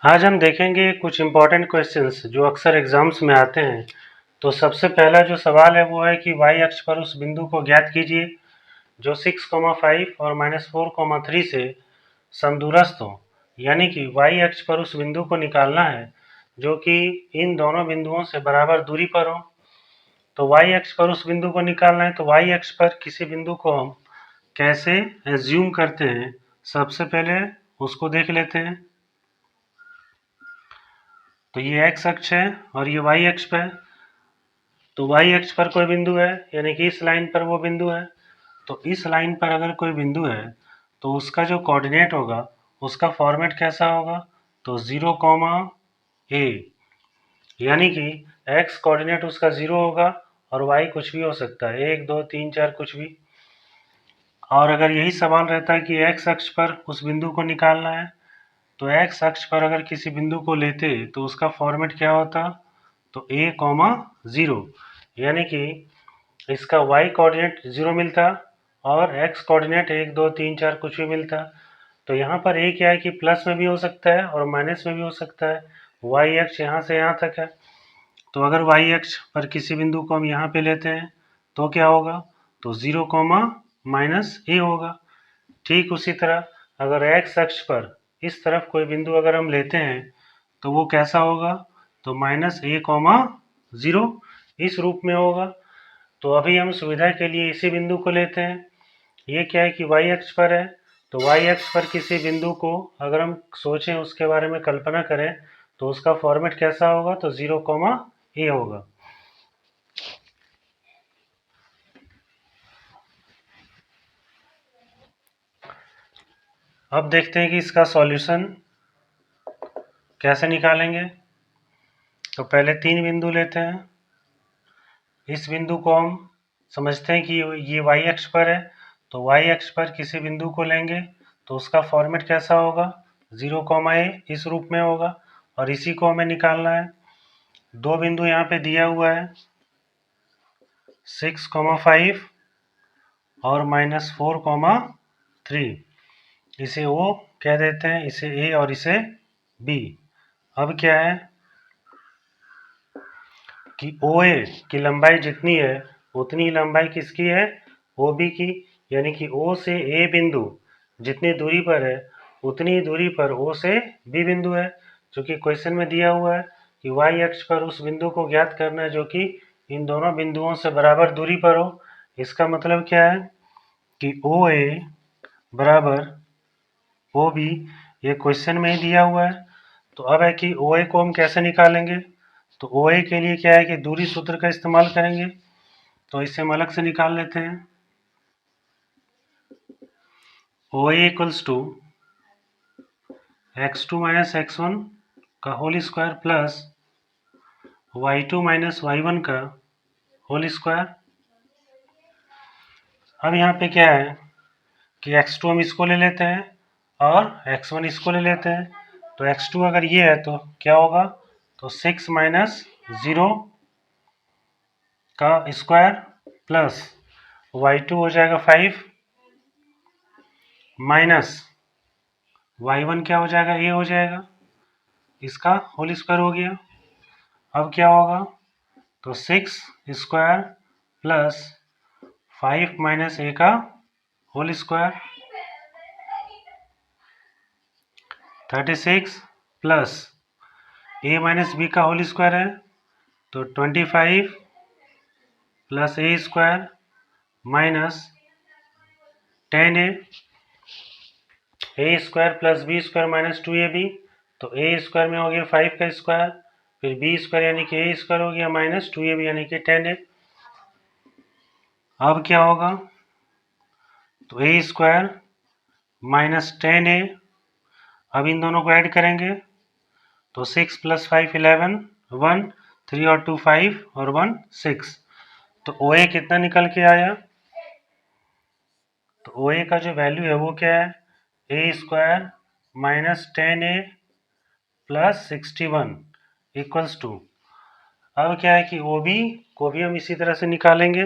आज हम देखेंगे कुछ इम्पोर्टेंट क्वेश्चंस जो अक्सर एग्जाम्स में आते हैं। तो सबसे पहला जो सवाल है वो है कि y अक्ष पर उस बिंदु को ज्ञात कीजिए जो 6,5 और -4,3 से समदूरस्थ हो। यानी कि y अक्ष पर उस बिंदु को निकालना है जो कि इन दोनों बिंदुओं से बराबर दूरी पर हो। तो y अक्ष पर उस बिंदु को निकालना है, तो y अक्ष पर किसी बिंदु को हम कैसे एज्यूम करते हैं, सबसे पहले उसको देख लेते हैं। तो ये x अक्ष है और ये y अक्ष पे है। तो y अक्ष पर कोई बिंदु है, यानी कि इस लाइन पर वो बिंदु है। तो इस लाइन पर अगर कोई बिंदु है तो उसका जो कोऑर्डिनेट होगा उसका फॉर्मेट कैसा होगा, तो 0, a, यानी कि x कोऑर्डिनेट उसका 0 होगा और y कुछ भी हो सकता है, 1, 2, 3, 4 कुछ भी। और अगर यही सवाल रहता है कि x अक्ष पर उस बिंदु को निकालना है, तो x अक्ष पर अगर किसी बिंदु को लेते तो उसका फॉर्मेट क्या होता, तो a, 0, यानी कि इसका y कोऑर्डिनेट 0 मिलता और x कोऑर्डिनेट 1, 2, 3, 4 कुछ भी मिलता। तो यहाँ पर a क्या है कि प्लस में भी हो सकता है और माइनस में भी हो सकता है। y अक्ष यहाँ से यहाँ तक है, तो अगर y अक्ष पर किसी बिंदु को हम यहाँ पे लेते हैं तो क्या होगा, तो 0, -a होगा। ठीक उसी तरह अगर x अक्ष पर इस तरफ कोई बिंदु अगर हम लेते हैं तो वो कैसा होगा, तो -a, 0 इस रूप में होगा। तो अभी हम सुविधा के लिए इसी बिंदु को लेते हैं। ये क्या है कि y अक्ष पर है, तो y अक्ष पर किसी बिंदु को अगर हम सोचें, उसके बारे में कल्पना करें, तो उसका फॉर्मेट कैसा होगा, तो 0, a होगा। अब देखते हैं कि इसका सॉल्यूशन कैसे निकालेंगे। तो पहले 3 बिंदु लेते हैं। इस बिंदु को हम समझते हैं कि ये y अक्ष पर है, तो y अक्ष पर किसी बिंदु को लेंगे तो उसका फॉर्मेट कैसा होगा, 0, a इस रूप में होगा और इसी को हमें निकालना है। 2 बिंदु यहाँ पे दिया हुआ है, 6,5 और -4,3, इसे O कह देते हैं, इसे A और इसे B। अब क्या है कि OA की लंबाई जितनी है उतनी ही लंबाई किसकी है, OB की, यानी कि O से A बिंदु जितनी दूरी पर है उतनी ही दूरी पर O से B बिंदु है, जो कि क्वेश्चन में दिया हुआ है कि y अक्ष पर उस बिंदु को ज्ञात करना है जो कि इन दोनों बिंदुओं से बराबर दूरी पर हो। इसका मतलब क्या है कि OA बराबर OB, ये क्वेश्चन में ही दिया हुआ है। तो अब है कि OA को हम कैसे निकालेंगे, तो OA के लिए क्या है कि दूरी सूत्र का इस्तेमाल करेंगे। तो इसे हम अलग से निकाल लेते हैं। OA equals to x2 minus x1 का whole square plus y2 minus y1 का होल स्क्वायर। अब यहाँ पे क्या है कि x2 हम इसको ले लेते हैं और x1 इसको ले लेते हैं। तो x2 अगर ये है तो क्या होगा, तो 6 माइनस 0 का स्क्वायर प्लस y2 हो जाएगा 5 माइनस y1 क्या हो जाएगा, a हो जाएगा, इसका होल स्क्वायर हो गया। अब क्या होगा, तो 6 स्क्वायर प्लस 5 माइनस a का whole square, 36 plus a minus b का होल स्क्वायर है, तो 25 plus a square minus 10a, a square plus b square minus 2ab, तो a स्क्वायर में हो गया 5 का स्क्वायर, फिर b स्क्वायर यानी कि a स्क्वायर हो गया माइनस 2ab यानी कि 10a। अब क्या होगा, तो a स्क्वायर माइनस 10a, अब इन दोनों को ऐड करेंगे तो 6 प्लस 5 11, 1 3 और 2 5 और 1 6, तो OA कितना निकल के आया, तो OA का जो वैल्यू है वो क्या है, a square minus 10a plus 61 equals to, अब क्या है कि OB को भी हम इसी तरह से निकालेंगे।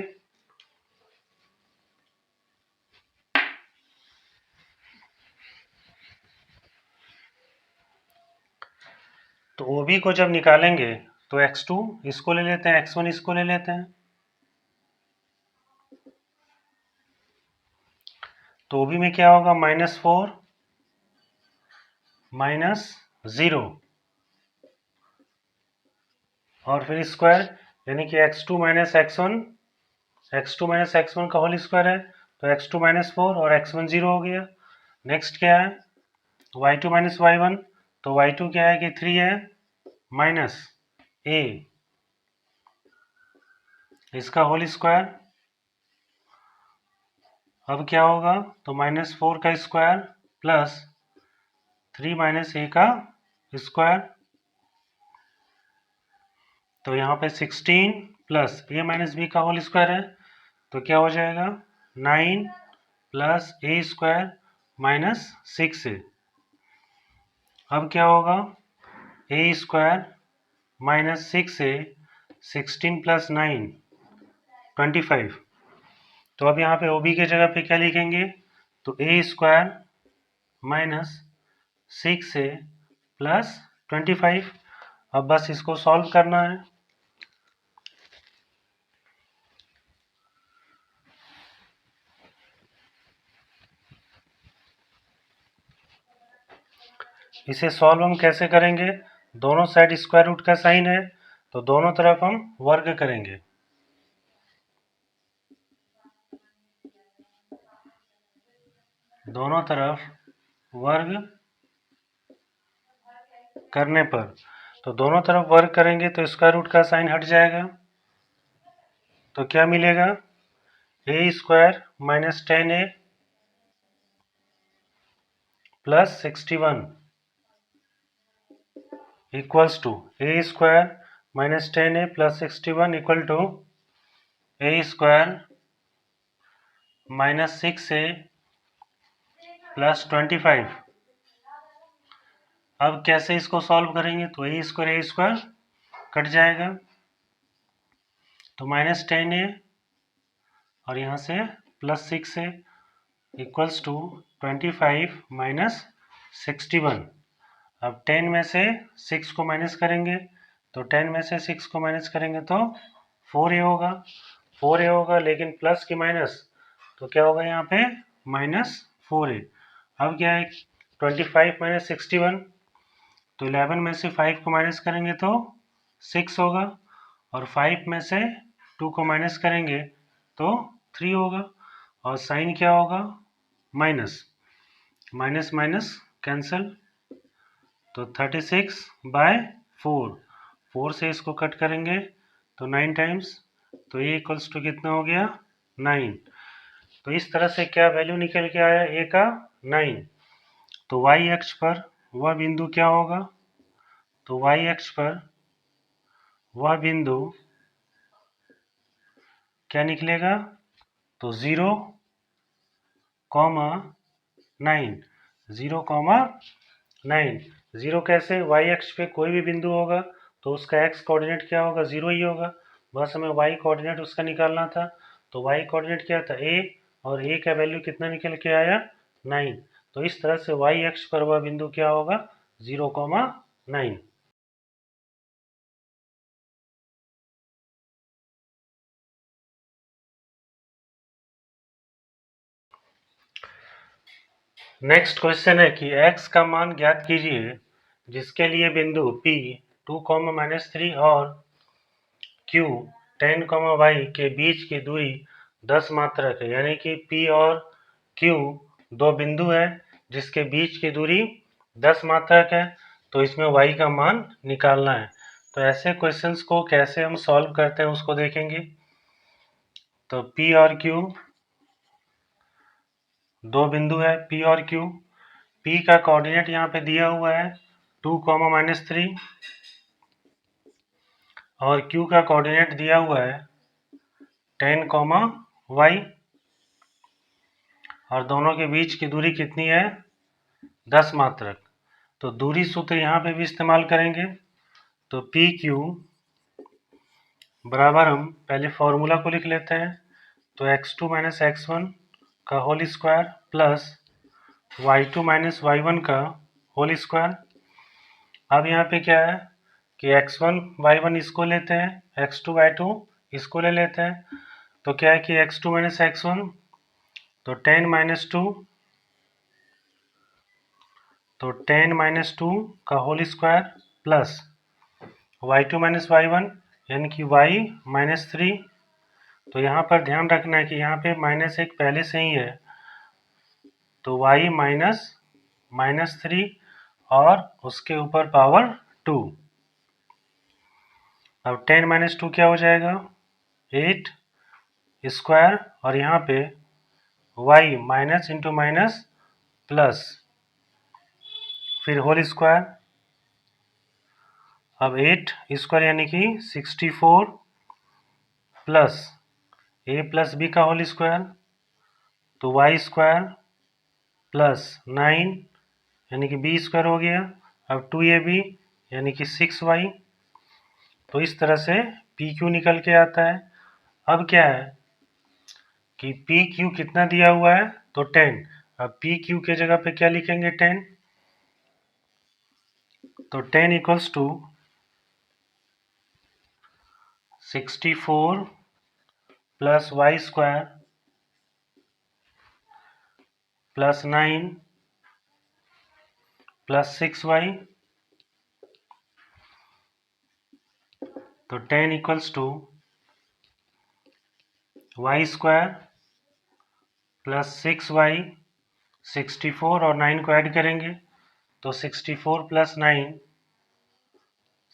तो OB को जब निकालेंगे तो x2 इसको ले लेते हैं, x1 इसको ले लेते हैं, तो OB में क्या होगा, -4 -0 और फिर स्क्वायर, यानी कि x2 माइनस x1 का होल स्क्वायर है, तो x2 -4 और x1 0 हो गया। नेक्स्ट क्या है, y2 माइनस y1, तो y2 क्या है कि 3 है माइनस a इसका होल स्क्वायर। अब क्या होगा, तो -4 का स्क्वायर प्लस 3 माइनस a का स्क्वायर, तो यहाँ पे 16 प्लस a माइनस b का होल स्क्वायर है, तो क्या हो जाएगा 9 plus a square minus 6a। अब क्या होगा, a square minus 6a, 16 plus 9 25। तो अब यहाँ पे OB के जगह पे क्या लिखेंगे, तो a square minus 6a plus 25। अब बस इसको सॉल्व करना है। इसे सॉल्व हम कैसे करेंगे, दोनों साइड स्क्वायर रूट का साइन है, तो दोनों तरफ हम वर्ग करेंगे। दोनों तरफ वर्ग करने पर, तो दोनों तरफ वर्ग करेंगे तो स्क्वायर रूट का साइन हट जाएगा, तो क्या मिलेगा, a square minus 10a plus 61 equals to a square minus 10a plus 61 equal to a square minus 6a plus 25। अब कैसे इसको सॉल्व करेंगे, तो a स्क्वायर कट जाएगा, तो माइनस 10a और यहाँ से plus 6a equals to 25 minus 61। अब 10 में से 6 को माइनस करेंगे, तो 10 में से 6 को माइनस करेंगे तो 4a होगा, 4a होगा, लेकिन प्लस की माइनस, तो क्या होगा यहाँ पे माइनस 4a। अब क्या है, 25 माइनस 61, तो 11 में से 5 को माइनस करेंगे तो 6 होगा, और 5 में से 2 को माइनस करेंगे तो 3 होगा, और साइन क्या होगा, माइनस माइनस माइनस कैंसिल, तो 36/4, 4 से इसको कट करेंगे तो 9 टाइम्स, तो ये इक्वल्स टू कितना हो गया 9। तो इस तरह से क्या वैल्यू निकल के आया a का 9। तो y अक्ष पर वह बिंदु क्या होगा, तो y अक्ष पर वह बिंदु क्या निकलेगा, तो 0, 9, 0, 0 कैसे, y अक्ष पे कोई भी बिंदु होगा तो उसका x कोऑर्डिनेट क्या होगा, 0 ही होगा, बस हमें y कोऑर्डिनेट उसका निकालना था, तो y कोऑर्डिनेट क्या था a, और a का वैल्यू कितना निकल के आया 9। तो इस तरह से y अक्ष पर वह बिंदु क्या होगा 0, 9। नेक्स्ट क्वेश्चन है कि x का मान ज्ञात कीजिए जिसके लिए बिंदु P 2, -3 और Q 10, y के बीच की दूरी 10 मात्रक है, यानी कि P और Q दो बिंदु है जिसके बीच की दूरी 10 मात्रक है, तो इसमें y का मान निकालना है। तो ऐसे क्वेश्चंस को कैसे हम सॉल्व करते हैं उसको देखेंगे। तो P और Q दो बिंदु है, P और Q, P का कोऑर्डिनेट यहाँ पे दिया हुआ है 2, -3 और Q का कोऑर्डिनेट दिया हुआ है 10, y, और दोनों के बीच की दूरी कितनी है 10 मात्रक। तो दूरी सूत्र यहाँ पे भी इस्तेमाल करेंगे, तो पी क्यू बराबर, हम पहले फॉर्मूला को लिख लेते हैं, तो x2 माइनस x1 का whole square plus y2 minus y1 का होल स्क्वायर, अब यहाँ पे क्या है कि x1 y1 इसको लेते हैं, x2 y2 इसको ले लेते हैं, तो क्या है कि x2 माइनस x1 तो 10 माइनस 2, तो 10 माइनस 2 का whole square plus y2 minus y1 यानी कि y माइनस 3। तो यहाँ पर ध्यान रखना है कि यहाँ पे माइनस एक पहले से ही है, तो y माइनस 3 और उसके ऊपर पावर 2। अब 10 माइनस 2 क्या हो जाएगा 8 स्क्वायर, और यहाँ पे y minus into minus plus फिर होल स्क्वायर। अब 8 स्क्वायर यानी कि 64 प्लस a प्लस बी का होल स्क्वायर, तो y स्क्वायर प्लस 9 यानी कि b स्क्वायर हो गया। अब 2ab यानी कि 6y। तो इस तरह से pq निकल के आता है। अब क्या है कि pq कितना दिया हुआ है तो 10। अब pq के जगह पे क्या लिखेंगे 10, तो 10 equals to 64 plus Y square plus 9 plus 6y, तो 10 equals to Y square plus 6y, 64 और 9 को ऐड करेंगे तो 64 प्लस 9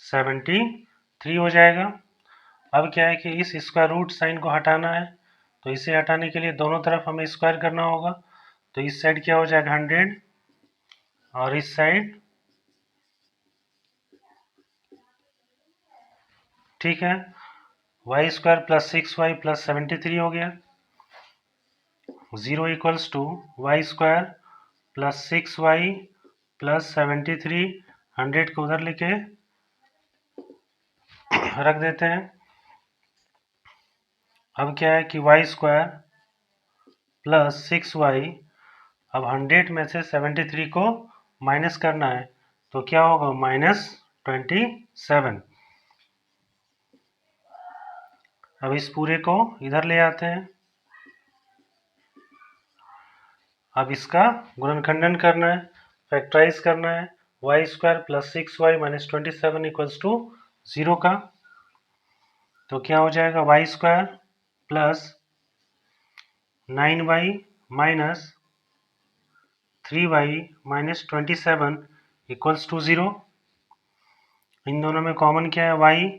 73 हो जाएगा। अब क्या है कि इस स्क्वायर रूट साइन को हटाना है, तो इसे हटाने के लिए दोनों तरफ हमें स्क्वायर करना होगा। तो इस साइड क्या हो जाएगा 100 और इस साइड, ठीक है, Y square plus 6y plus 73 हो गया। 0 equals to Y square plus 6y plus 73, 100 को उधर लेके रख देते हैं। अब क्या है कि वाई स्क्वायर प्लस 6y, अब 100 में से 73 को माइनस करना है, तो क्या होगा -27। अब इस पूरे को इधर ले आते हैं। अब इसका गुणनखंडन करना है, फैक्टराइज करना है। Y square plus 6y minus 27 equals to 0 का, तो क्या हो जाएगा Y square plus 9y minus 3y minus 27 equals to 0। इन दोनों में कॉमन क्या है y,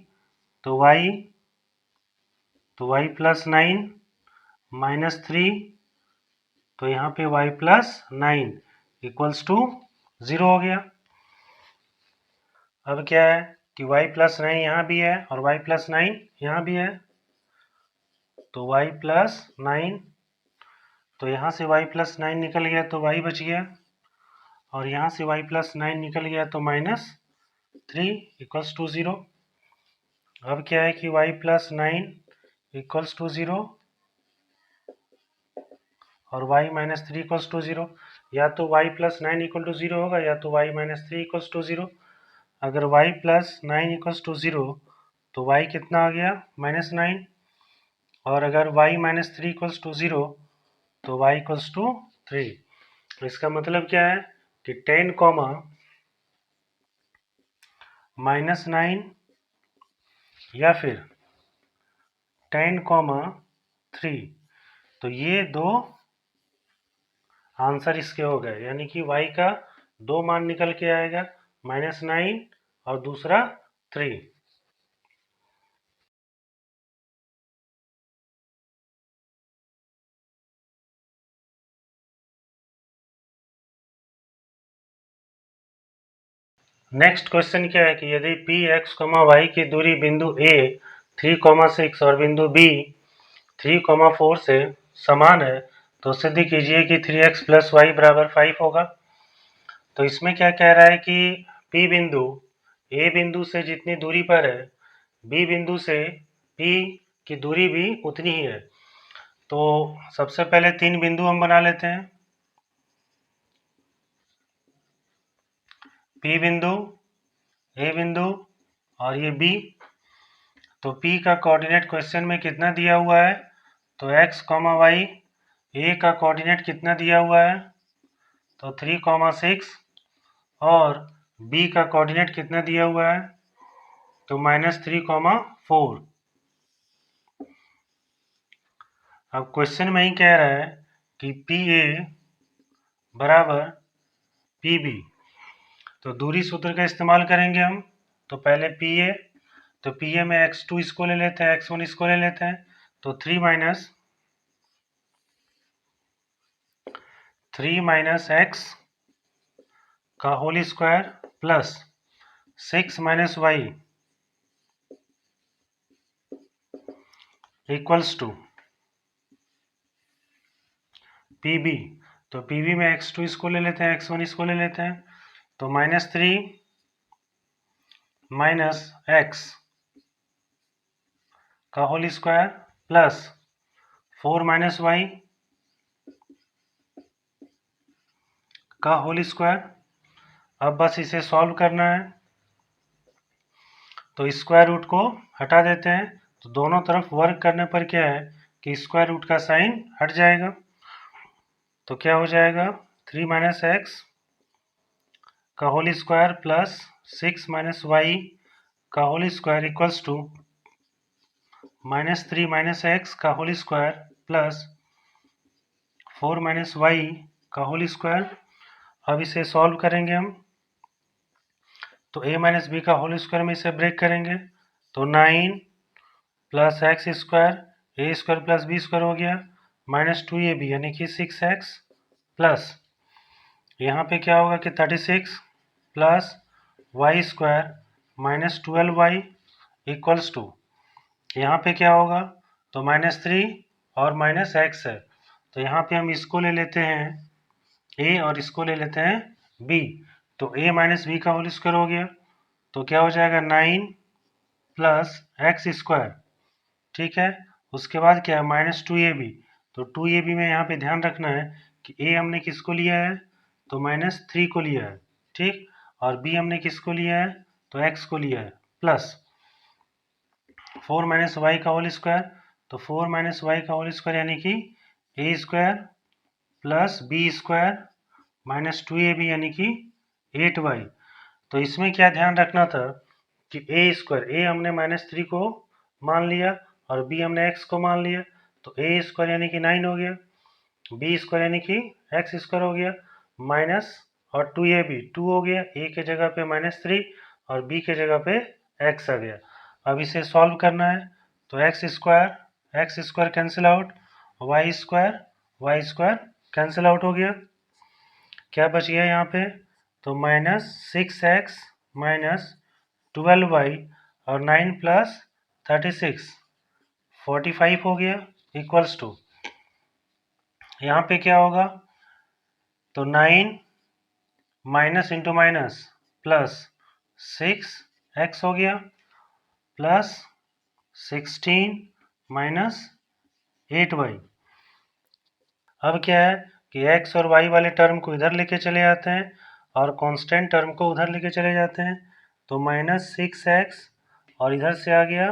तो y प्लस 9 माइनस 3, तो यहाँ पे y प्लस 9 इक्वल्स टू 0 हो गया। अब क्या है कि y प्लस 9 यहाँ भी है और y प्लस 9 यहाँ भी है, तो y प्लस 9, तो यहाँ से y प्लस 9 निकल गया तो y बच गया, और यहाँ से y प्लस 9 निकल गया तो -3 इक्वल्स टू 0। अब क्या है कि y प्लस 9 इक्वल्स टू 0 और y माइनस 3 इक्वल्स टू 0। या तो y प्लस 9 इक्वल टू 0 होगा या तो y माइनस 3 इक्वल्स टू 0। अगर y प्लस 9 इक्वल्स टू 0 तो y कितना आ गया -9, और अगर y माइनस 3 इक्वल्स टू 0 तो y इक्वल्स टू 3। तो इसका मतलब क्या है कि 10 कॉमा -9 या फिर 10 कॉमा 3, तो ये दो आंसर इसके हो गए, यानी कि y का दो मान निकल के आएगा, -9 और दूसरा 3। नेक्स्ट क्वेश्चन क्या है कि यदि पी एक्स वाई की दूरी बिंदु ए 3,6 और बिंदु बी 3,4 से समान है तो सिद्ध कीजिए कि 3x प्लस वाई बराबर 5 होगा। तो इसमें क्या कह रहा है कि P बिंदु A बिंदु से जितनी दूरी पर है B बिंदु से P की दूरी भी उतनी ही है। तो सबसे पहले 3 बिंदु हम बना लेते हैं। P बिंदु, ए बिंदु और ये बी। तो पी का कोऑर्डिनेट क्वेश्चन में कितना दिया हुआ है, तो एक्स कॉमा वाई। ए का कोऑर्डिनेट कितना दिया हुआ है, तो 3,6 और बी का कोऑर्डिनेट कितना दिया हुआ है, तो -3,4। अब क्वेश्चन में ही कह रहा है कि पी ए बराबर पी बी। तो दूरी सूत्र का इस्तेमाल करेंगे हम। तो पहले पी ए, तो पी ए में x2 इसको ले लेते हैं, x1 इसको ले लेते हैं। तो 3 माइनस x का whole square plus 6 minus Y equals to P B. तो पी बी में x2 इसको ले लेते हैं, x1 इसको ले लेते हैं। तो -3 माइनस x का whole square plus 4 minus Y का होल स्क्वायर। अब बस इसे सॉल्व करना है। तो स्क्वायर रूट को हटा देते हैं। तो दोनों तरफ वर्क करने पर क्या है कि स्क्वायर रूट का साइन हट जाएगा। तो क्या हो जाएगा, 3 माइनस एक्स का whole square plus 6 minus Y का whole square equals to -3 minus x का whole square plus 4 minus Y का होल स्क्वायर। अब इसे सॉल्व करेंगे हम। तो a माइनस बी का होल स्क्वायर में इसे ब्रेक करेंगे। तो 9 plus x square, a square plus B square हो गया, -2ab यानी कि 6x प्लस यहाँ पे क्या होगा कि 36 plus Y square -12y equals to, यहाँ पे क्या होगा, तो -3 और -x है। तो यहाँ पे हम इसको ले लेते हैं a और इसको ले लेते हैं b। तो a माइनस बी का होल स्क्वायर हो गया। तो क्या हो जाएगा 9 प्लस एक्स स्क्वायर, ठीक है। उसके बाद क्या है -2ab। तो 2ab में यहाँ पे ध्यान रखना है कि a हमने किसको लिया है, तो -3 को लिया है, ठीक। और b हमने किसको लिया है, तो x को लिया है, प्लस 4 माइनस वाई का होल स्क्वायर। तो 4 माइनस वाई का होल स्क्वायर यानी कि a square plus B square -2ab यानी कि 8y। तो इसमें क्या ध्यान रखना था कि a स्क्वायर, a हमने -3 को मान लिया और b हमने x को मान लिया। तो a स्क्वायर यानी कि 9 हो गया, b स्क्वायर यानी कि x स्क्वायर हो गया, माइनस और 2ab 2 हो गया, a के जगह पे -3 और b के जगह पे x आ गया। अब इसे सॉल्व करना है। तो x square cancel out, y square cancel out हो गया। क्या बच गया यहाँ पे, तो -6x -12y और 9 प्लस 36 45 हो गया इक्वल्स टू, यहाँ पे क्या होगा, तो 9 minus into minus plus 6x हो गया प्लस 16 माइनस 8y। अब क्या है कि x और y वाले टर्म को इधर लेके चले जाते हैं और कांस्टेंट टर्म को उधर लेके चले जाते हैं। तो -6x और इधर से आ गया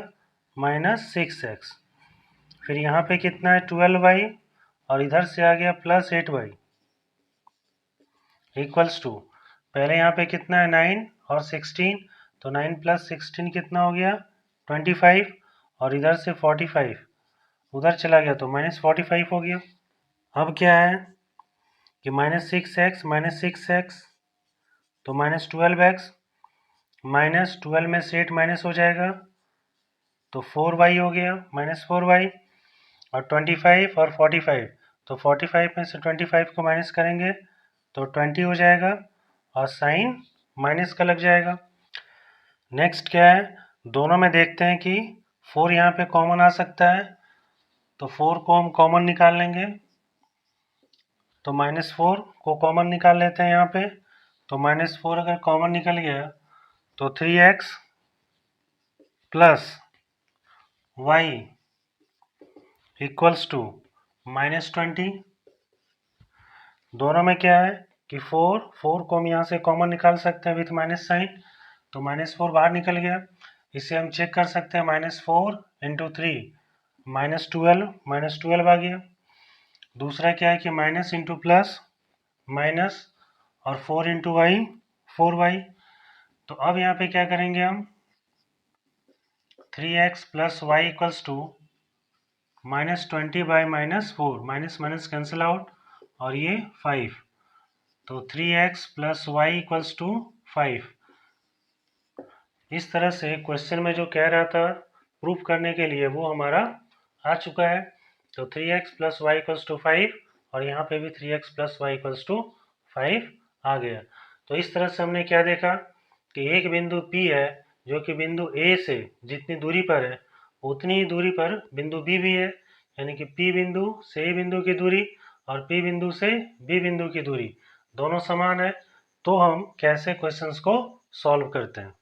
-6x। फिर यहाँ पे कितना है 12y और इधर से आ गया +8y इक्वल्स टू, पहले यहाँ पे कितना है 9 और 16। तो 9 प्लस 16 कितना हो गया 25 और इधर से 45 उधर चला गया तो -45 हो गया। अब क्या है कि -6x तो -12x, -12 में से 8 माइनस हो जाएगा तो 4y हो गया, -4y और 25 और 45। तो 45 में से 25 को माइनस करेंगे तो 20 हो जाएगा और साइन माइनस का लग जाएगा। नेक्स्ट क्या है, दोनों में देखते हैं कि 4 यहाँ पे कॉमन आ सकता है। तो 4 को हम कॉमन निकाल लेंगे। तो -4 को कॉमन निकाल लेते हैं यहाँ पे। तो -4 अगर कॉमन निकल गया तो 3x plus Y equals to -20। दोनों में क्या है कि 4 को हम यहाँ से कॉमन निकाल सकते हैं विथ माइनस साइन। तो -4 बाहर निकल गया। इसे हम चेक कर सकते हैं, -4 × 3 -12 आ गया। दूसरा क्या है कि माइनस इंटू प्लस माइनस और 4 × y 4y। तो अब यहाँ पे क्या करेंगे हम, 3x + y = -20/-4, minus minus cancel out और ये 5, तो 3x + y = 5। इस तरह से क्वेश्चन में जो कह रहा था प्रूफ करने के लिए वो हमारा आ चुका है। तो 3x + y = 5 और यहाँ पे भी 3x + y = 5 आ गया। तो इस तरह से हमने क्या देखा कि एक बिंदु P है जो कि बिंदु A से जितनी दूरी पर है उतनी ही दूरी पर बिंदु B भी है, यानी कि P बिंदु से A बिंदु की दूरी और P बिंदु से B बिंदु की दूरी दोनों समान है। तो हम कैसे क्वेश्चंस को सॉल्व करते हैं।